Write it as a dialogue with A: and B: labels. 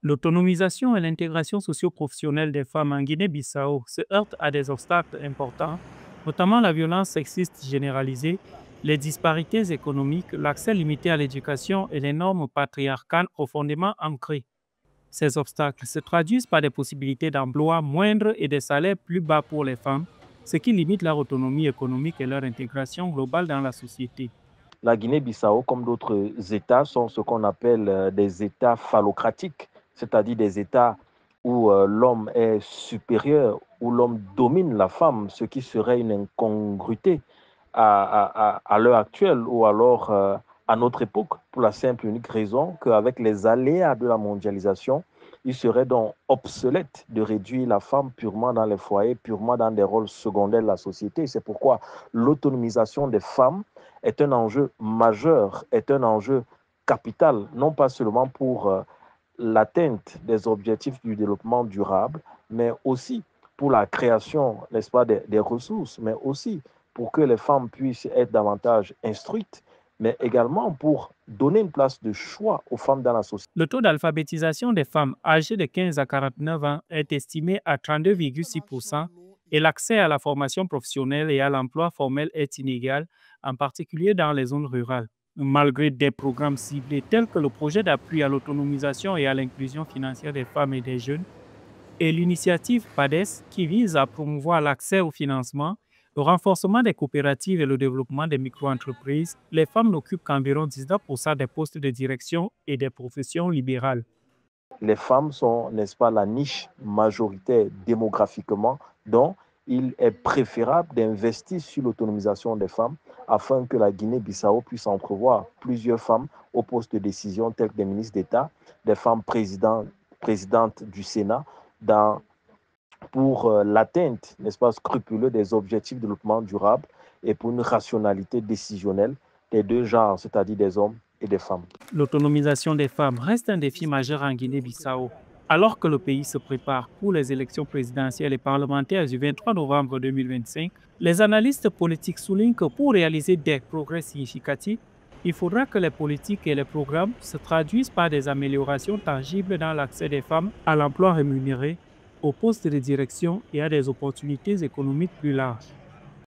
A: L'autonomisation et l'intégration socio-professionnelle des femmes en Guinée-Bissau se heurtent à des obstacles importants, notamment la violence sexiste généralisée, les disparités économiques, l'accès limité à l'éducation et les normes patriarcales profondément ancrées. Ces obstacles se traduisent par des possibilités d'emploi moindres et des salaires plus bas pour les femmes, ce qui limite leur autonomie économique et leur intégration globale dans la société.
B: La Guinée-Bissau, comme d'autres États, sont ce qu'on appelle des États phallocratiques, c'est-à-dire des États où l'homme est supérieur, où l'homme domine la femme, ce qui serait une incongruité à l'heure actuelle ou alors à notre époque, pour la simple et unique raison qu'avec les aléas de la mondialisation, il serait donc obsolète de réduire la femme purement dans les foyers, purement dans des rôles secondaires de la société. C'est pourquoi l'autonomisation des femmes est un enjeu majeur, est un enjeu capital, non pas seulement pour l'atteinte des objectifs du développement durable, mais aussi pour la création, n'est-ce pas, des ressources, mais aussi pour que les femmes puissent être davantage instruites, mais également pour donner une place de choix aux femmes dans la société.
A: Le taux d'alphabétisation des femmes âgées de 15 à 49 ans est estimé à 32,6% et l'accès à la formation professionnelle et à l'emploi formel est inégal, en particulier dans les zones rurales. Malgré des programmes ciblés tels que le projet d'appui à l'autonomisation et à l'inclusion financière des femmes et des jeunes, et l'initiative PADES qui vise à promouvoir l'accès au financement, le renforcement des coopératives et le développement des micro-entreprises, les femmes n'occupent qu'environ 19% des postes de direction et des professions libérales.
B: Les femmes sont, n'est-ce pas, la niche majoritaire démographiquement, donc il est préférable d'investir sur l'autonomisation des femmes afin que la Guinée-Bissau puisse entrevoir plusieurs femmes au poste de décision telles que des ministres d'État, des femmes présidentes du Sénat, dans, pour l'atteinte, n'est-ce pas, scrupuleuse des objectifs de développement durable et pour une rationalité décisionnelle des deux genres, c'est-à-dire des hommes et des femmes.
A: L'autonomisation des femmes reste un défi majeur en Guinée-Bissau. Alors que le pays se prépare pour les élections présidentielles et parlementaires du 23 novembre 2025, les analystes politiques soulignent que pour réaliser des progrès significatifs, il faudra que les politiques et les programmes se traduisent par des améliorations tangibles dans l'accès des femmes à l'emploi rémunéré, aux postes de direction et à des opportunités économiques plus larges.